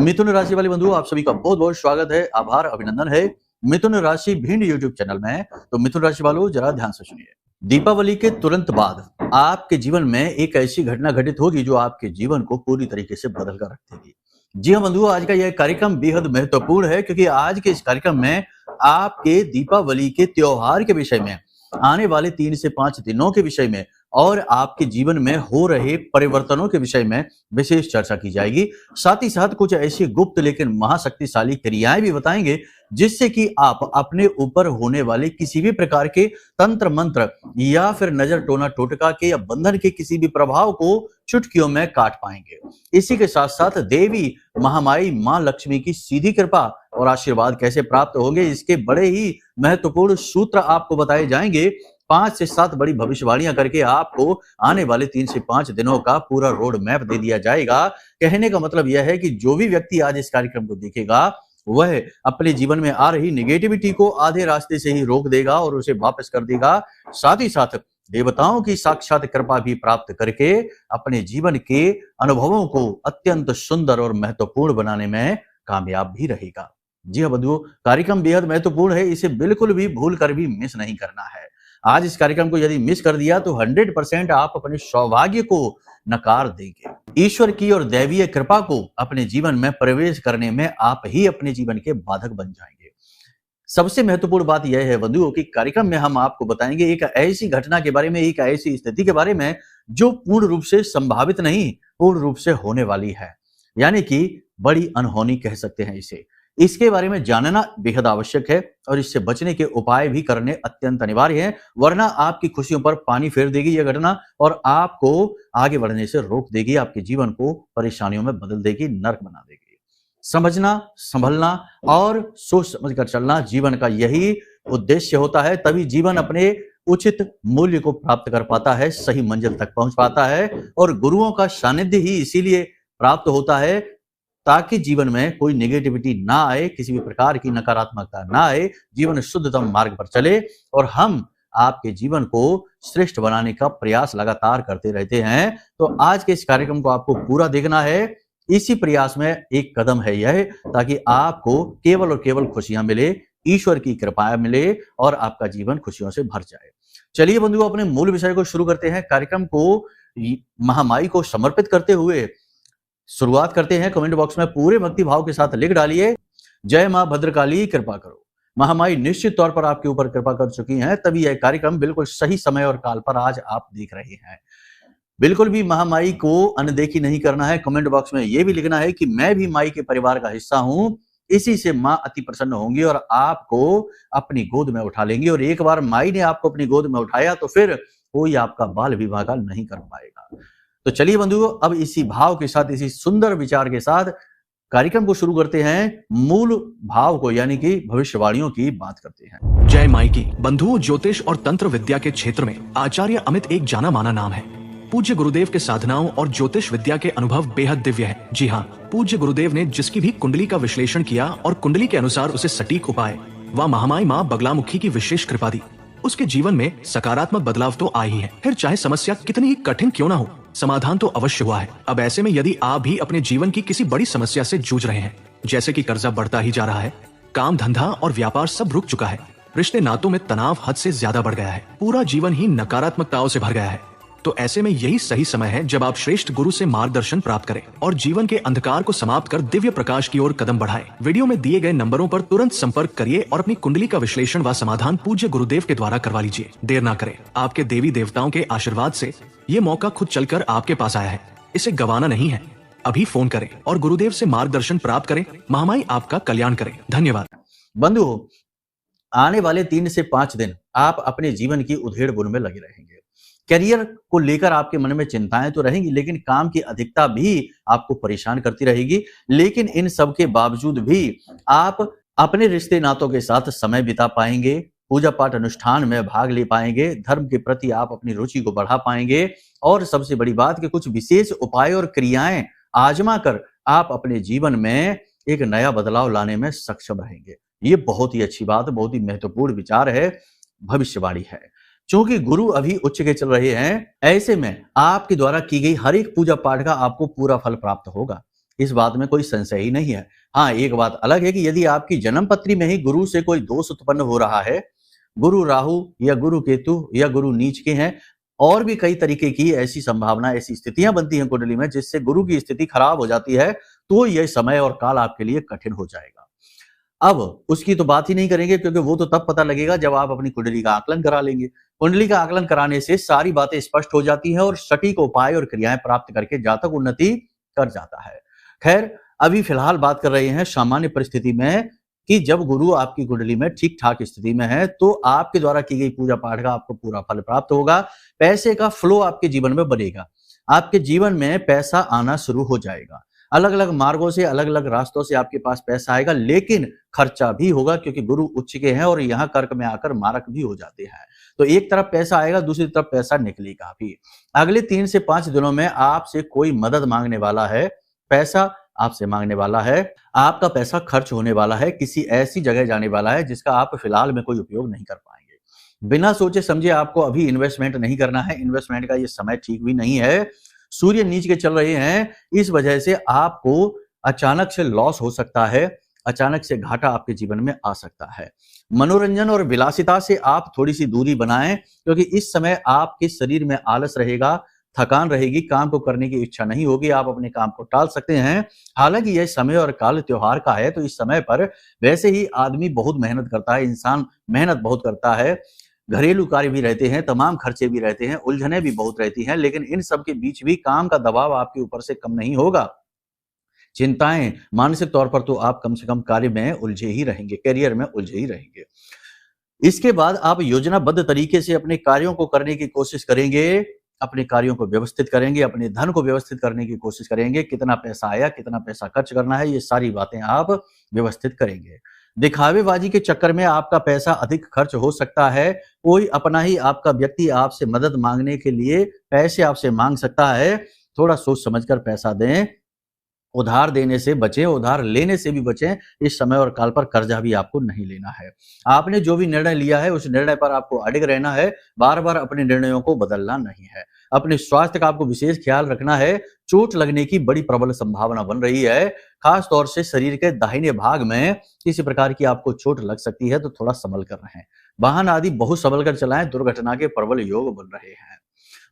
मिथुन राशि वाले बंधुओं, आप सभी का बहुत बहुत स्वागत है, आभार, अभिनंदन है मिथुन राशि भिंड यूट्यूब चैनल में। तो मिथुन राशि वालों, जरा ध्यान से सुनिए। दीपावली के तुरंत बाद आपके जीवन में एक ऐसी घटना घटित होगी जो आपके जीवन को पूरी तरीके से बदल कर रख देगी। जी हाँ बंधुओं, आज का यह कार्यक्रम बेहद महत्वपूर्ण है क्योंकि आज के इस कार्यक्रम में आपके दीपावली के त्योहार के विषय में, आने वाले 3 से 5 दिनों के विषय में और आपके जीवन में हो रहे परिवर्तनों के विषय में विशेष चर्चा की जाएगी। साथ ही साथ कुछ ऐसी गुप्त लेकिन महाशक्तिशाली क्रियाएं भी बताएंगे जिससे कि आप अपने ऊपर होने वाले किसी भी प्रकार के तंत्र मंत्र या फिर नजर टोना टोटका के या बंधन के किसी भी प्रभाव को चुटकियों में काट पाएंगे। इसी के साथ साथ देवी महामाई मां लक्ष्मी की सीधी कृपा और आशीर्वाद कैसे प्राप्त होंगे, इसके बड़े ही महत्वपूर्ण सूत्र आपको बताए जाएंगे। 5 से 7 बड़ी भविष्यवाणियां करके आपको आने वाले 3 से 5 दिनों का पूरा रोड मैप दे दिया जाएगा। कहने का मतलब यह है कि जो भी व्यक्ति आज इस कार्यक्रम को देखेगा वह अपने जीवन में आ रही निगेटिविटी को आधे रास्ते से ही रोक देगा और उसे वापस कर देगा। साथ ही साथ देवताओं की साक्षात कृपा भी प्राप्त करके अपने जीवन के अनुभवों को अत्यंत सुंदर और महत्वपूर्ण बनाने में कामयाब भी रहेगा। जी हाँ बंधुओं, कार्यक्रम बेहद महत्वपूर्ण है, इसे बिल्कुल भी भूल कर भी मिस नहीं करना है। आज इस कार्यक्रम को यदि मिस कर दिया तो 100% आप अपने सौभाग्य को नकार देंगे। ईश्वर की और दैवीय कृपा को अपने जीवन में प्रवेश करने में आप ही अपने जीवन के बाधक बन जाएंगे। सबसे महत्वपूर्ण बात यह है बंधुओं कि कार्यक्रम में हम आपको बताएंगे एक ऐसी घटना के बारे में, एक ऐसी स्थिति के बारे में जो पूर्ण रूप से संभावित नहीं, पूर्ण रूप से होने वाली है, यानी कि बड़ी अनहोनी कह सकते हैं इसे। इसके बारे में जानना बेहद आवश्यक है और इससे बचने के उपाय भी करने अत्यंत अनिवार्य हैं, वरना आपकी खुशियों पर पानी फेर देगी यह घटना और आपको आगे बढ़ने से रोक देगी, आपके जीवन को परेशानियों में बदल देगी, नर्क बना देगी। समझना, संभलना और सोच समझकर चलना जीवन का यही उद्देश्य होता है, तभी जीवन अपने उचित मूल्य को प्राप्त कर पाता है, सही मंजिल तक पहुंच पाता है। और गुरुओं का सानिध्य ही इसीलिए प्राप्त होता है ताकि जीवन में कोई नेगेटिविटी ना आए, किसी भी प्रकार की नकारात्मकता ना आए, जीवन शुद्धतम मार्ग पर चले और हम आपके जीवन को श्रेष्ठ बनाने का प्रयास लगातार करते रहते हैं। तो आज के इस कार्यक्रम को आपको पूरा देखना है। इसी प्रयास में एक कदम है यह, ताकि आपको केवल और केवल खुशियां मिले, ईश्वर की कृपा मिले और आपका जीवन खुशियों से भर जाए। चलिए बंधुओं, अपने मूल विषय को शुरू करते हैं। कार्यक्रम को महामाई को समर्पित करते हुए शुरुआत करते हैं। कमेंट बॉक्स में पूरे भक्ति भाव के साथ लिख डालिए, जय मां भद्रकाली कृपा करो। महामाई निश्चित तौर पर आपके ऊपर कृपा कर चुकी हैं, तभी यह कार्यक्रम बिल्कुल सही समय और काल पर आज आप देख रहे हैं। बिल्कुल भी महामाई को अनदेखी नहीं करना है। कमेंट बॉक्स में यह भी लिखना है कि मैं भी माई के परिवार का हिस्सा हूं, इसी से मां अति प्रसन्न होंगी और आपको अपनी गोद में उठा लेंगी। और एक बार माई ने आपको अपनी गोद में उठाया तो फिर कोई आपका बाल विवाह नहीं कर पाएगा। तो चलिए बंधुओं, अब इसी भाव के साथ, इसी सुंदर विचार के साथ कार्यक्रम को शुरू करते हैं। मूल भाव को यानी कि भविष्यवाणियों की बात करते हैं। जय माई की। बंधुओं, ज्योतिष और तंत्र विद्या के क्षेत्र में आचार्य अमित एक जाना माना नाम है। पूज्य गुरुदेव के साधनाओं और ज्योतिष विद्या के अनुभव बेहद दिव्य है। जी हाँ, पूज्य गुरुदेव ने जिसकी भी कुंडली का विश्लेषण किया और कुंडली के अनुसार उसे सटीक उपाय व महामाई माँ बगलामुखी की विशेष कृपा दी, उसके जीवन में सकारात्मक बदलाव तो आ ही है। फिर चाहे समस्या कितनी ही कठिन क्यों ना हो, समाधान तो अवश्य हुआ है। अब ऐसे में यदि आप भी अपने जीवन की किसी बड़ी समस्या से जूझ रहे हैं, जैसे कि कर्जा बढ़ता ही जा रहा है, काम धंधा और व्यापार सब रुक चुका है, रिश्ते नातों में तनाव हद से ज्यादा बढ़ गया है, पूरा जीवन ही नकारात्मकताओं से भर गया है, तो ऐसे में यही सही समय है जब आप श्रेष्ठ गुरु से मार्गदर्शन प्राप्त करें और जीवन के अंधकार को समाप्त कर दिव्य प्रकाश की ओर कदम बढ़ाएं। वीडियो में दिए गए नंबरों पर तुरंत संपर्क करिए और अपनी कुंडली का विश्लेषण व समाधान पूज्य गुरुदेव के द्वारा करवा लीजिए। देर ना करें, आपके देवी देवताओं के आशीर्वाद से ये मौका खुद चलकर आपके पास आया है, इसे गंवाना नहीं है। अभी फोन करें और गुरुदेव से मार्गदर्शन प्राप्त करें। महामाई आपका कल्याण करें। धन्यवाद। बंधुओं, आने वाले 3 से 5 दिन आप अपने जीवन की उधेड़ बुन में लगे रहेंगे। करियर को लेकर आपके मन में चिंताएं तो रहेंगी, लेकिन काम की अधिकता भी आपको परेशान करती रहेगी। लेकिन इन सब के बावजूद भी आप अपने रिश्ते नातों के साथ समय बिता पाएंगे, पूजा पाठ अनुष्ठान में भाग ले पाएंगे, धर्म के प्रति आप अपनी रुचि को बढ़ा पाएंगे और सबसे बड़ी बात कि कुछ विशेष उपाय और क्रियाएं आजमा कर आप अपने जीवन में एक नया बदलाव लाने में सक्षम रहेंगे। ये बहुत ही अच्छी बात, बहुत ही महत्वपूर्ण विचार है, भविष्यवाणी है। चूंकि गुरु अभी उच्च के चल रहे हैं, ऐसे में आपके द्वारा की गई हर एक पूजा पाठ का आपको पूरा फल प्राप्त होगा। इस बात में कोई संशय ही नहीं है। हाँ, एक बात अलग है कि यदि आपकी जन्म पत्री में ही गुरु से कोई दोष उत्पन्न हो रहा है, गुरु राहु या गुरु केतु या गुरु नीच के हैं, और भी कई तरीके की ऐसी संभावना, ऐसी स्थितियां बनती हैं कुंडली में जिससे गुरु की स्थिति खराब हो जाती है, तो यह समय और काल आपके लिए कठिन हो जाएगा। अब उसकी तो बात ही नहीं करेंगे, क्योंकि वो तो तब पता लगेगा जब आप अपनी कुंडली का आकलन करा लेंगे। कुंडली का आकलन कराने से सारी बातें स्पष्ट हो जाती हैं और सटीक उपाय और क्रियाएं प्राप्त करके जातक उन्नति कर जाता है। खैर, अभी फिलहाल बात कर रहे हैं सामान्य परिस्थिति में कि जब गुरु आपकी कुंडली में ठीक ठाक स्थिति में है तो आपके द्वारा की गई पूजा पाठ का आपको पूरा फल प्राप्त होगा। पैसे का फ्लो आपके जीवन में बनेगा, आपके जीवन में पैसा आना शुरू हो जाएगा। अलग अलग मार्गों से, अलग अलग रास्तों से आपके पास पैसा आएगा, लेकिन खर्चा भी होगा, क्योंकि गुरु उच्च के हैं और यहाँ कर्क में आकर मारक भी हो जाते हैं। तो एक तरफ पैसा आएगा, दूसरी तरफ पैसा निकलेगा भी। अगले 3 से 5 दिनों में आपसे कोई मदद मांगने वाला है, पैसा आपसे मांगने वाला है, आपका पैसा खर्च होने वाला है, किसी ऐसी जगह जाने वाला है जिसका आप फिलहाल में कोई उपयोग नहीं कर पाएंगे। बिना सोचे समझे आपको अभी इन्वेस्टमेंट नहीं करना है। इन्वेस्टमेंट का ये समय ठीक भी नहीं है। सूर्य नीच के चल रहे हैं, इस वजह से आपको अचानक से लॉस हो सकता है, अचानक से घाटा आपके जीवन में आ सकता है। मनोरंजन और विलासिता से आप थोड़ी सी दूरी बनाएं, क्योंकि इस समय आपके शरीर में आलस रहेगा, थकान रहेगी, काम को करने की इच्छा नहीं होगी, आप अपने काम को टाल सकते हैं। हालांकि यह समय और काल त्योहार का है, तो इस समय पर वैसे ही आदमी बहुत मेहनत करता है, इंसान मेहनत बहुत करता है, घरेलू कार्य भी रहते हैं, तमाम खर्चे भी रहते हैं, उलझने भी बहुत रहती हैं, लेकिन इन सब के बीच भी काम का दबाव आपके ऊपर से कम नहीं होगा। चिंताएं, मानसिक तौर पर तो आप कम से कम कार्य में उलझे ही रहेंगे, करियर में उलझे ही रहेंगे। इसके बाद आप योजनाबद्ध तरीके से अपने कार्यों को करने की कोशिश करेंगे, अपने कार्यों को व्यवस्थित करेंगे, अपने धन को व्यवस्थित करने की कोशिश करेंगे। कितना पैसा आया, कितना पैसा खर्च करना है, ये सारी बातें आप व्यवस्थित करेंगे। दिखावेबाजी के चक्कर में आपका पैसा अधिक खर्च हो सकता है। कोई अपना ही आपका व्यक्ति आपसे मदद मांगने के लिए पैसे आपसे मांग सकता है। थोड़ा सोच समझकर पैसा दें, उधार देने से बचें, उधार लेने से भी बचें। इस समय और काल पर कर्जा भी आपको नहीं लेना है। आपने जो भी निर्णय लिया है उस निर्णय पर आपको अडिग रहना है, बार बार अपने निर्णयों को बदलना नहीं है। अपने स्वास्थ्य का आपको विशेष ख्याल रखना है। चोट लगने की बड़ी प्रबल संभावना बन रही है, खास तौर से शरीर के दाहिने भाग में किसी प्रकार की आपको चोट लग सकती है, तो थोड़ा संभल कर रहें। वाहन आदि बहुत संभल कर चलाएं, दुर्घटना के प्रबल योग बन रहे हैं।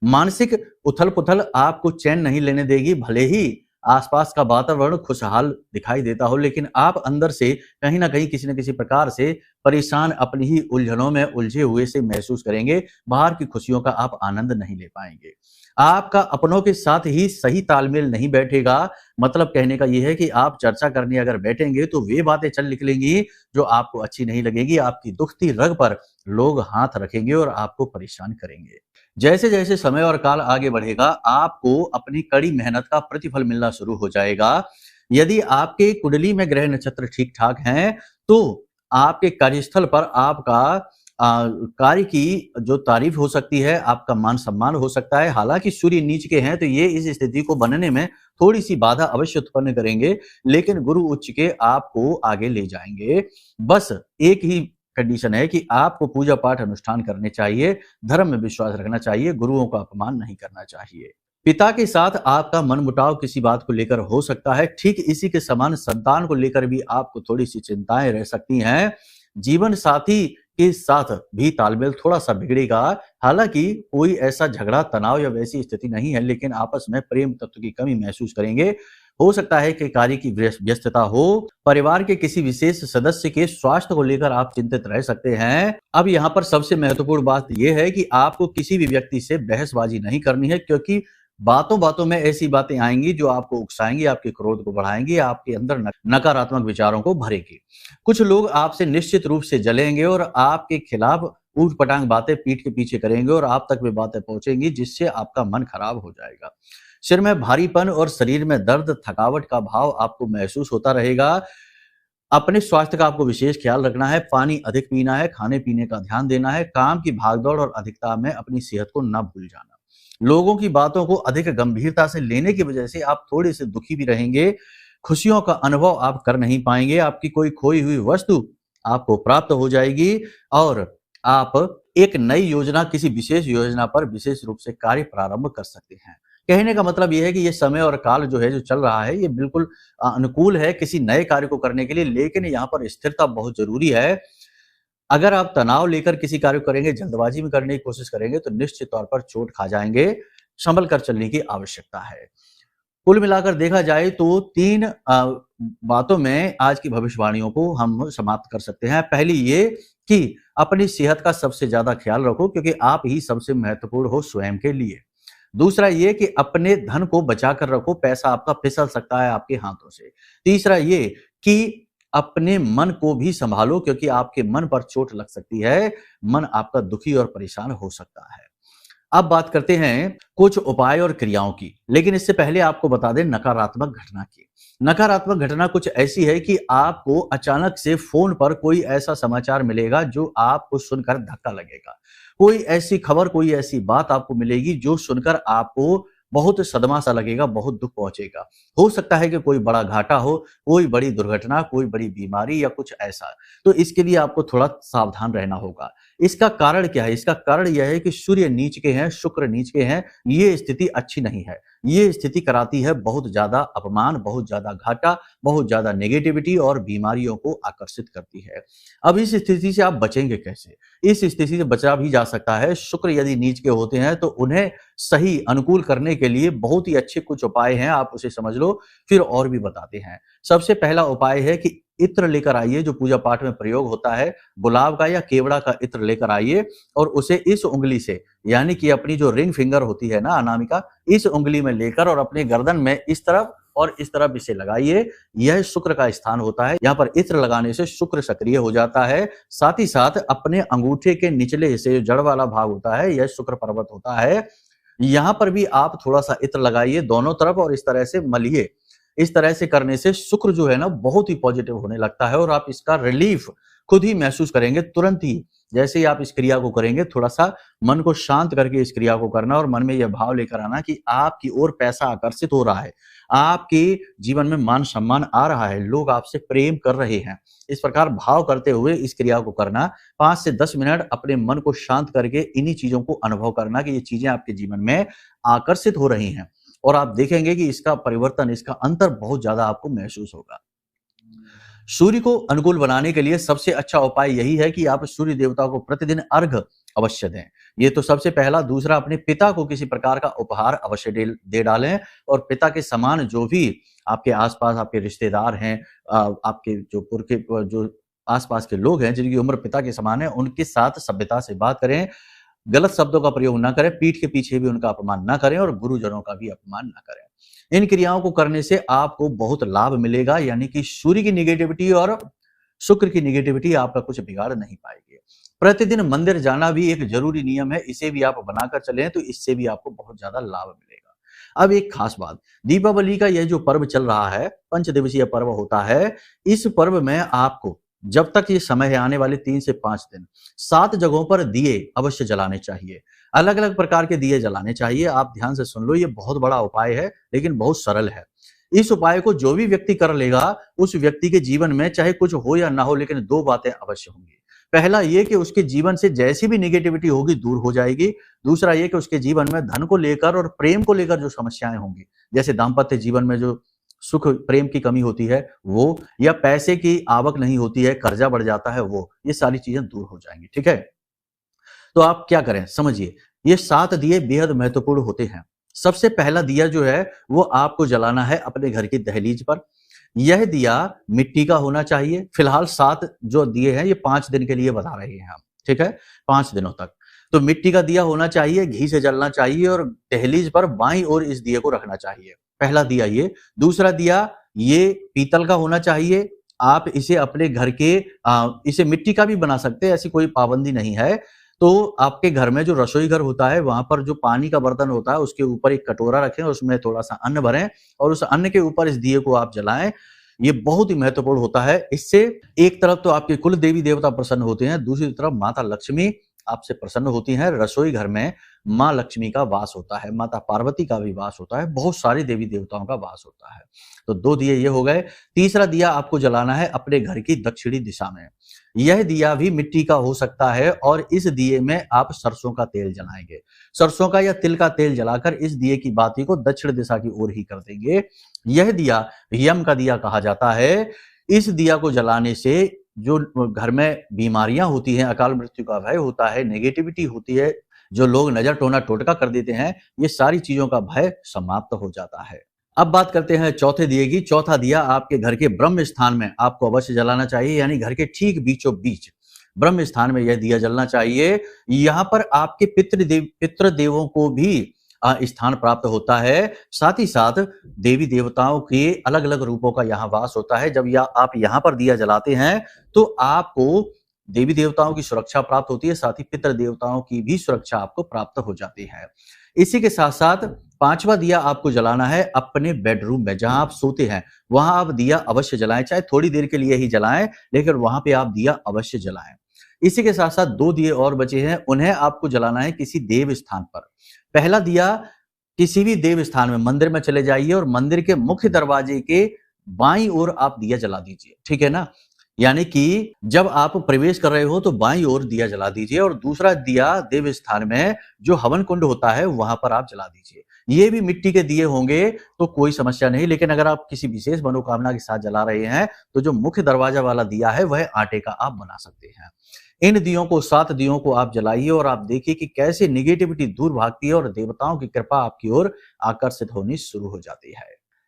मानसिक उथल पुथल आपको चैन नहीं लेने देगी। भले ही आसपास का वातावरण खुशहाल दिखाई देता हो, लेकिन आप अंदर से कहीं ना कहीं किसी न किसी प्रकार से परेशान, अपनी ही उलझनों में उलझे हुए से महसूस करेंगे। बाहर की खुशियों का आप आनंद नहीं ले पाएंगे। आपका अपनों के साथ ही सही तालमेल नहीं बैठेगा। मतलब कहने का यह है कि आप चर्चा करने अगर बैठेंगे तो वे बातें चल निकलेंगी जो आपको अच्छी नहीं लगेगी। आपकी दुखती रग पर लोग हाथ रखेंगे और आपको परेशान करेंगे। जैसे जैसे समय और काल आगे बढ़ेगा, आपको अपनी कड़ी मेहनत का प्रतिफल मिलना शुरू हो जाएगा। यदि आपके कुंडली में ग्रह नक्षत्र ठीक ठाक हैं, तो आपके कार्यस्थल पर आपका कार्य की जो तारीफ हो सकती है, आपका मान सम्मान हो सकता है। हालांकि सूर्य नीच के हैं, तो ये इस स्थिति को बनने में थोड़ी सी बाधा अवश्य उत्पन्न करेंगे, लेकिन गुरु उच्च के आपको आगे ले जाएंगे। बस एक ही कंडीशन है कि आपको पूजा पाठ अनुष्ठान करने चाहिए, धर्म में विश्वास रखना चाहिए, गुरुओं का अपमान नहीं करना चाहिए। पिता के साथ आपका मनमुटाव किसी बात को लेकर हो सकता है। ठीक इसी के समान संतान को लेकर भी आपको थोड़ी सी चिंताएं रह सकती हैं। जीवन साथी के साथ भी तालमेल थोड़ा सा बिगड़ेगा। हालांकि कोई ऐसा झगड़ा, तनाव या वैसी स्थिति नहीं है, लेकिन आपस में प्रेम तत्व की कमी महसूस करेंगे। हो सकता है कि कार्य की व्यस्तता हो। परिवार के किसी विशेष सदस्य के स्वास्थ्य को लेकर आप चिंतित रह सकते हैं। अब यहाँ पर सबसे महत्वपूर्ण बात यह है कि आपको किसी भी व्यक्ति से बहसबाजी नहीं करनी है, क्योंकि बातों बातों में ऐसी बातें आएंगी जो आपको उकसाएंगी, आपके क्रोध को बढ़ाएंगी, आपके अंदर नकारात्मक विचारों को भरेगी। कुछ लोग आपसे निश्चित रूप से जलेंगे और आपके खिलाफ ऊट पटांग बातें पीठ के पीछे करेंगे और आप तक वे बातें पहुंचेंगी, जिससे आपका मन खराब हो जाएगा। सिर में भारीपन और शरीर में दर्द, थकावट का भाव आपको महसूस होता रहेगा। अपने स्वास्थ्य का आपको विशेष ख्याल रखना है। पानी अधिक पीना है, खाने पीने का ध्यान देना है। काम की भागदौड़ और अधिकता में अपनी सेहत को न भूल जाना। लोगों की बातों को अधिक गंभीरता से लेने की वजह से आप थोड़े से दुखी भी रहेंगे। खुशियों का अनुभव आप कर नहीं पाएंगे। आपकी कोई खोई हुई वस्तु आपको प्राप्त हो जाएगी और आप एक नई योजना, किसी विशेष योजना पर विशेष रूप से कार्य प्रारंभ कर सकते हैं। कहने का मतलब ये है कि ये समय और काल जो है, जो चल रहा है, ये बिल्कुल अनुकूल है किसी नए कार्य को करने के लिए, लेकिन यहाँ पर स्थिरता बहुत ज़रूरी है। अगर आप तनाव लेकर किसी कार्य को करेंगे, जल्दबाजी में करने की कोशिश करेंगे, तो निश्चित तौर पर चोट खा जाएँगे, संभल कर चलने की आवश्यकता है। कुल मिलाकर देखा जाए तो 3 बातों में आज की भविष्यवाणियों को हम समाप्त कर सकते हैं। पहली ये कि अपनी सेहत का सबसे ज़्यादा ख्याल रखो, क्योंकि आप ही सबसे महत्वपूर्ण हो स्वयं के लिए। दूसरा ये कि अपने धन को बचा कर रखो, पैसा आपका फिसल सकता है आपके हाथों से। तीसरा ये कि अपने मन को भी सँभालो, क्योंकि आपके मन पर चोट लग सकती है, मन आपका दुखी और परेशान हो सकता है। अब बात करते हैं कुछ उपाय और क्रियाओं की, लेकिन इससे पहले आपको बता दें नकारात्मक घटना की। नकारात्मक घटना कुछ ऐसी है कि आपको अचानक से फ़ोन पर कोई ऐसा समाचार मिलेगा जो आपको सुनकर धक्का लगेगा। कोई ऐसी खबर, कोई ऐसी बात आपको मिलेगी जो सुनकर आपको बहुत सदमा सा लगेगा, बहुत दुःख पहुँचेगा। हो सकता है कि कोई बड़ा घाटा हो, कोई बड़ी दुर्घटना, कोई बड़ी बीमारी या कुछ ऐसा। तो इसके लिए आपको थोड़ा सावधान रहना होगा। इसका कारण क्या है? इसका कारण यह है कि सूर्य नीच के हैं, शुक्र नीच के हैं, ये स्थिति अच्छी नहीं है। ये स्थिति कराती है बहुत ज़्यादा अपमान, बहुत ज़्यादा घाटा, बहुत ज़्यादा नेगेटिविटी और बीमारियों को आकर्षित करती है। अब इस स्थिति से आप बचेंगे कैसे? इस स्थिति से बचा भी जा सकता है। शुक्र यदि नीच के होते हैं तो उन्हें सही अनुकूल करने के लिए बहुत ही अच्छे कुछ उपाय हैं, आप उसे समझ लो, फिर और भी बताते हैं। सबसे पहला उपाय है कि इत्र लेकर आइए, जो पूजा पाठ में प्रयोग होता है, गुलाब का या केवड़ा का इत्र लेकर आइए और उसे इस उँगली से, यानी कि अपनी जो रिंग फिंगर होती है ना अनामिका, इस उँगली में लेकर और अपने गर्दन में इस तरफ और इस तरफ इसे लगाइए। यह शुक्र का स्थान होता है। यहाँ पर इत्र लगाने से शुक्र सक्रिय हो जाता है। साथ ही साथ अपने अंगूठे के निचले हिस्से, जो जड़ वाला भाग होता है, यह शुक्र पर्वत होता है। यहाँ पर भी आप थोड़ा-सा इत्र लगाइए दोनों तरफ और इस तरह से मलिए। इस तरह से करने से शुक्र जो है ना बहुत ही पॉजिटिव होने लगता है और आप इसका रिलीफ खुद ही महसूस करेंगे तुरंत ही। जैसे ही आप इस क्रिया को करेंगे, थोड़ा-सा मन को शांत करके इस क्रिया को करना और मन में यह भाव लेकर आना कि आपकी ओर पैसा आकर्षित हो रहा है। आपके जीवन में मान-सम्मान आ रहा है, लोग आपसे प्रेम कर रहे हैं। इस प्रकार भाव करते हुए इस क्रिया को करना, 5 से 10 मिनट अपने मन को शांत करके इन्हीं चीज़ों को अनुभव करना कि ये चीज़ें आपके जीवन में आकर्षित हो रही हैं और आप देखेंगे कि इसका परिवर्तन, इसका अंतर बहुत ज़्यादा आपको महसूस होगा। सूर्य को अनुकूल बनाने के लिए सबसे अच्छा उपाय यही है कि आप सूर्य देवता को प्रतिदिन अर्घ अवश्य दें। ये तो सबसे पहला। दूसरा, अपने पिता को किसी प्रकार का उपहार अवश्य दे डालें और पिता के समान जो भी आपके आस-पास आपके रिश्तेदार हैं, आपके जो पुरखे जो आस-पास के लोग हैं जिनकी उम्र पिता के समान है, उनके साथ सभ्यता से बात करें। गलत शब्दों का प्रयोग ना करें, पीठ के पीछे भी उनका अपमान ना करें और गुरुजनों का भी अपमान ना करें। इन क्रियाओं को करने से आपको बहुत लाभ मिलेगा, यानी कि सूर्य की नेगेटिविटी और शुक्र की नेगेटिविटी आपका कुछ बिगाड़ नहीं पाएगी। प्रतिदिन मंदिर जाना भी एक जरूरी नियम है, इसे भी आप बनाकर चलें तो इससे भी आपको बहुत ज्यादा लाभ मिलेगा। अब एक खास बात, दीपावली का यह जो पर्व चल रहा है, पंचदिवसीय पर्व होता है, इस पर्व में आपको जब तक ये समय है, आने वाले 3 से 5 दिन, 7 जगहों पर दिए अवश्य जलाने चाहिए। अलग-अलग प्रकार के दिए जलाने चाहिए। आप ध्यान से सुन लो, ये बहुत बड़ा उपाय है, लेकिन बहुत सरल है। इस उपाय को जो भी व्यक्ति कर लेगा, उस व्यक्ति के जीवन में चाहे कुछ हो या ना हो, लेकिन 2 बातें अवश्य होंगी। पहला ये कि उसके जीवन से जैसी भी नेगेटिविटी होगी दूर हो जाएगी। दूसरा ये कि उसके जीवन में धन को लेकर और प्रेम को लेकर जो समस्याएं होंगी, जैसे दाम्पत्य जीवन में जो सुख प्रेम की कमी होती है वो, या पैसे की आवक नहीं होती है, कर्जा बढ़ जाता है वो, ये सारी चीजें दूर हो जाएंगी। ठीक है, तो आप क्या करें समझिए। ये 7 दिए बेहद महत्वपूर्ण होते हैं। सबसे पहला दिया जो है वो आपको जलाना है अपने घर की दहलीज पर। यह दिया मिट्टी का होना चाहिए। फिलहाल 7 जो दिए हैं ये 5 दिन के लिए बता रहे हैं हम, ठीक है, 5 दिनों तक। तो मिट्टी का दिया होना चाहिए, घी से जलना चाहिए और दहलीज पर बाईं ओर इस दिए को रखना चाहिए। पहला दिया ये। दूसरा दिया ये पीतल का होना चाहिए। आप इसे अपने घर के इसे मिट्टी का भी बना सकते हैं, ऐसी कोई पाबंदी नहीं है। तो आपके घर में जो रसोई घर होता है, वहां पर जो पानी का बर्तन होता है, उसके ऊपर एक कटोरा रखें, उसमें थोड़ा सा अन्न भरें और उस अन्न के ऊपर इस दिए को आप जलाएं। ये बहुत ही महत्वपूर्ण होता है। इससे एक तरफ तो आपके कुल देवी देवता प्रसन्न होते हैं, दूसरी तरफ माता लक्ष्मी आपसे प्रसन्न होती हैं। रसोई घर में माँ लक्ष्मी का वास होता है, माता पार्वती का भी वास होता है, बहुत सारे देवी देवताओं का वास होता है। तो 2 दिए ये हो गए। तीसरा दिया आपको जलाना है अपने घर की दक्षिणी दिशा में। यह दिया भी मिट्टी का हो सकता है और इस दिए में आप सरसों का तेल जलाएंगे। सरसों का या तिल का तेल जलाकर इस दिए की बाती को दक्षिण दिशा की ओर ही कर देंगे। यह दिया यम का दिया कहा जाता है। इस दिया को जलाने से जो घर में बीमारियां होती हैं, अकाल मृत्यु का भय होता है, नेगेटिविटी होती है, जो लोग नजर टोना टोटका कर देते हैं, ये सारी चीजों का भय समाप्त हो जाता है। अब बात करते हैं चौथे दिए की। चौथा दिया आपके घर के ब्रह्म स्थान में आपको अवश्य जलाना चाहिए, यानी घर के ठीक बीचों बीच ब्रह्म स्थान में यह दिया जलना चाहिए। यहाँ पर आपके पितृ देवों को भी स्थान प्राप्त होता है। साथ ही साथ देवी देवताओं के अलग अलग रूपों का यहाँ वास होता है। जब आप यहाँ पर दिया जलाते हैं तो आपको देवी देवताओं की सुरक्षा प्राप्त होती है, साथ ही पितृ देवताओं की भी सुरक्षा आपको प्राप्त हो जाती है। इसी के साथ साथ 5वां दिया आपको जलाना है अपने बेडरूम में, जहां आप सोते हैं वहां आप दिया अवश्य जलाएं, चाहे थोड़ी देर के लिए ही जलाएं, लेकिन वहां पे आप दिया अवश्य जलाएं। इसी के साथ साथ 2 दिए और बचे हैं, उन्हें आपको जलाना है किसी देव स्थान पर। पहला दिया किसी भी देव स्थान में, मंदिर में चले जाइए और मंदिर के मुख्य दरवाजे के बाईं ओर आप दिया जला दीजिए, ठीक है ना। यानी कि जब आप प्रवेश कर रहे हो तो बाईं ओर दिया जला दीजिए और दूसरा दिया देव स्थान में जो हवन कुंड होता है वहां पर आप जला दीजिए। ये भी मिट्टी के दिए होंगे तो कोई समस्या नहीं, लेकिन अगर आप किसी विशेष मनोकामना के साथ जला रहे हैं तो जो मुख्य दरवाजा वाला दिया है वह आटे का आप बना सकते हैं। इन दियों को 7 दियों को आप जलाइए और आप देखिए कि कैसे निगेटिविटी दूर भागती है और देवताओं की कृपा आपकी ओर आकर्षित होनी शुरू हो जाती है।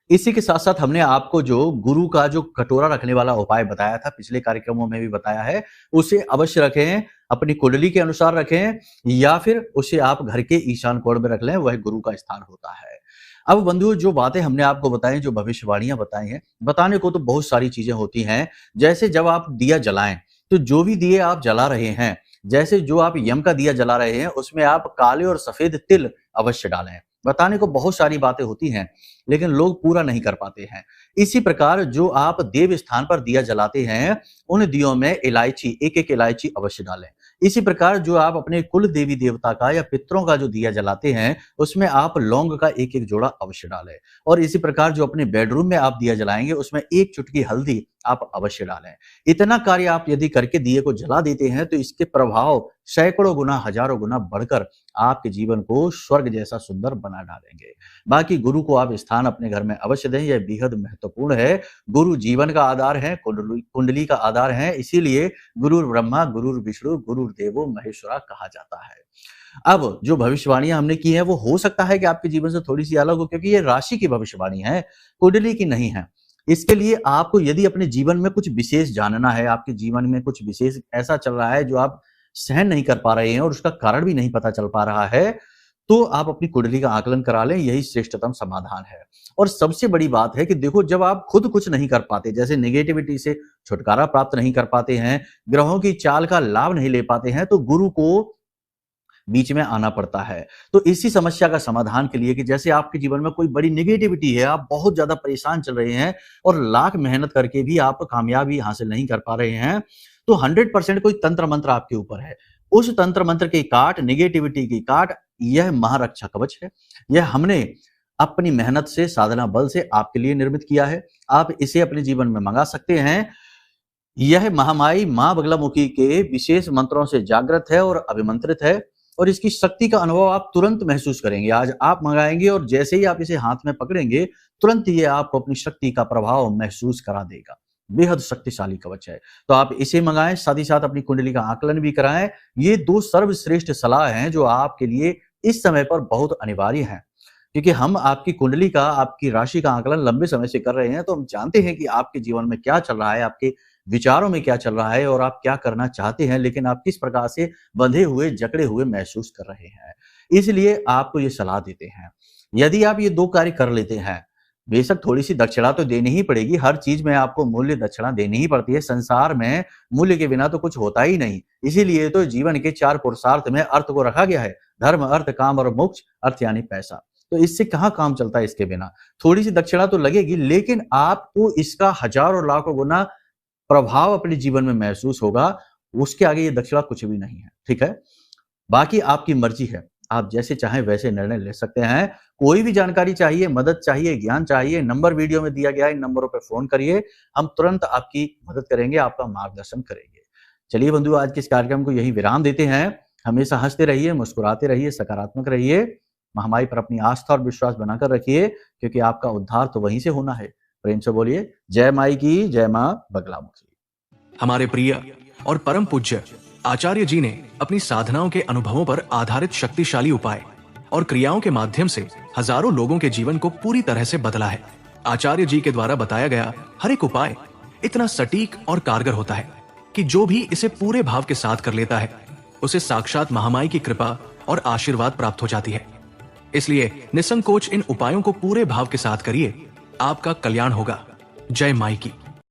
इसी के साथ साथ हमने आपको जो गुरु का जो कटोरा रखने वाला उपाय बताया था, पिछले कार्यक्रमों में भी बताया है, उसे अवश्य रखें, अपनी कुंडली के अनुसार रखें या फिर उसे आप घर के ईशान कोण में रख लें, वह गुरु का स्थान होता है। अब बंधुओं, जो बातें हमने आपको बताई, जो भविष्यवाणियां बताई हैं, बताने को तो बहुत सारी चीजें होती हैं। जैसे जब आप दिया जलाएं तो जो भी दिए आप जला रहे हैं, जैसे जो आप यम का दिया जला रहे हैं उसमें आप काले और सफेद तिल अवश्य डालें। बताने को बहुत सारी बातें होती हैं लेकिन लोग पूरा नहीं कर पाते हैं। इसी प्रकार जो आप देव स्थान पर दिया जलाते हैं उन दियों में इलायची, एक इलायची अवश्य डालें। इसी प्रकार जो आप अपने कुल देवी देवता का या पितरों का जो दिया जलाते हैं उसमें आप लौंग का एक जोड़ा अवश्य डालें। और इसी प्रकार जो अपने बेडरूम में आप दिया जलाएंगे उसमें 1 चुटकी हल्दी आप अवश्य डालें। इतना कार्य आप यदि करके दिए को जला देते हैं तो इसके प्रभाव सैकड़ों गुना, हजारों गुना बढ़कर आपके जीवन को स्वर्ग जैसा सुंदर बना डालेंगे। बाकी गुरु को आप स्थान अपने घर में अवश्य दें, यह बेहद महत्वपूर्ण है। गुरु जीवन का आधार है, कुंडली का आधार है, इसीलिए गुरु ब्रह्मा, गुरु विष्णु, गुरु देवो महेश्वरा कहा जाता है। अब जो भविष्यवाणियां हमने की है वो हो सकता है कि आपके जीवन से थोड़ी सी अलग हो, क्योंकि ये राशि की भविष्यवाणी है, कुंडली की नहीं है। इसके लिए आपको यदि अपने जीवन में कुछ विशेष जानना है, आपके जीवन में कुछ विशेष ऐसा चल रहा है जो आप सहन नहीं कर पा रहे हैं और उसका कारण भी नहीं पता चल पा रहा है, तो आप अपनी कुंडली का आकलन करा लें, यही श्रेष्ठतम समाधान है। और सबसे बड़ी बात है कि देखो, जब आप खुद कुछ नहीं कर पाते, जैसे नेगेटिविटी से छुटकारा प्राप्त नहीं कर पाते हैं, ग्रहों की चाल का लाभ नहीं ले पाते हैं, तो गुरु को बीच में आना पड़ता है। तो इसी समस्या का समाधान के लिए कि जैसे आपके जीवन में कोई बड़ी नेगेटिविटी है, आप बहुत ज्यादा परेशान चल रहे हैं और लाख मेहनत करके भी आप कामयाबी हासिल नहीं कर पा रहे हैं, तो 100% कोई तंत्र मंत्र आपके ऊपर है। उस तंत्र मंत्र की काट, नेगेटिविटी की काट, यह महारक्षा कवच है। यह हमने अपनी मेहनत से, साधना बल से आपके लिए निर्मित किया है। आप इसे अपने जीवन में मंगा सकते हैं। यह महामाई मां बगलामुखी के विशेष मंत्रों से जागृत है और अभिमंत्रित है और इसकी शक्ति का अनुभव आप तुरंत महसूस करेंगे। आज आप मंगाएंगे और जैसे ही आप इसे हाथ में पकड़ेंगे, तुरंत ये आपको अपनी शक्ति का प्रभाव महसूस करा देगा। बेहद शक्तिशाली कवच है, तो आप इसे मंगाएं, साथ ही साथ अपनी कुंडली का आकलन भी कराएं। ये 2 सर्वश्रेष्ठ सलाह हैं जो आपके लिए इस समय पर बहुत अनिवार्य हैं, क्योंकि हम आपकी कुंडली का, आपकी राशि का आकलन लंबे समय से कर रहे हैं, तो हम जानते हैं कि आपके जीवन में क्या चल रहा है, आपके विचारों में क्या चल रहा है और आप क्या करना चाहते हैं, लेकिन आप किस प्रकार से बंधे हुए, जकड़े हुए महसूस कर रहे हैं। इसलिए आपको ये सलाह देते हैं, यदि आप ये 2 कार्य कर लेते हैं, बेशक थोड़ी सी दक्षिणा तो देनी ही पड़ेगी, हर चीज में आपको मूल्य दक्षिणा देनी ही पड़ती है। संसार में मूल्य के बिना तो कुछ होता ही नहीं। इसीलिए तो जीवन के 4 पुरुषार्थ में अर्थ को रखा गया है, धर्म, अर्थ, काम और मोक्ष। अर्थ यानी पैसा, तो इससे कहाँ काम चलता है इसके बिना। थोड़ी सी दक्षिणा तो लगेगी, लेकिन आपको इसका हजारों लाखों गुना प्रभाव अपने जीवन में महसूस होगा। उसके आगे ये दक्षिणा कुछ भी नहीं है, ठीक है। बाकी आपकी मर्जी है, आप जैसे चाहें वैसे निर्णय ले सकते हैं। कोई भी जानकारी चाहिए, मदद चाहिए, ज्ञान चाहिए, नंबर वीडियो में दिया गया है, इन नंबरों पे फ़ोन करिए। हम तुरंत आपकी मदद करेंगे, आपका मार्गदर्शन करेंगे। चलिए बंधु, आज के इस कार्यक्रम को यहीं विराम देते हैं। हमेशा हँसते रहिए, मुस्कुराते रहिए, सकारात्मक रहिए। महामाई पर अपनी आस्था और विश्वास बनाकर रखिए, क्योंकि आपका उद्धार तो वहीं से होना है। प्रेम से बोलिए, जय माई की, जय माँ बगलामुखी। हमारे प्रिय और परम पूज्य आचार्य जी ने अपनी साधनाओं के अनुभवों पर आधारित शक्तिशाली उपाय और क्रियाओं के माध्यम से हजारों लोगों के जीवन को पूरी तरह से बदला है। आचार्य जी के द्वारा बताया गया हर एक उपाय इतना सटीक और कारगर होता है कि जो भी इसे पूरे भाव के साथ कर लेता है, उसे साक्षात महामाई की कृपा और आशीर्वाद प्राप्त हो जाती है। इसलिए निसंकोच इन उपायों को पूरे भाव के साथ करिए, आपका कल्याण होगा। जय माई की।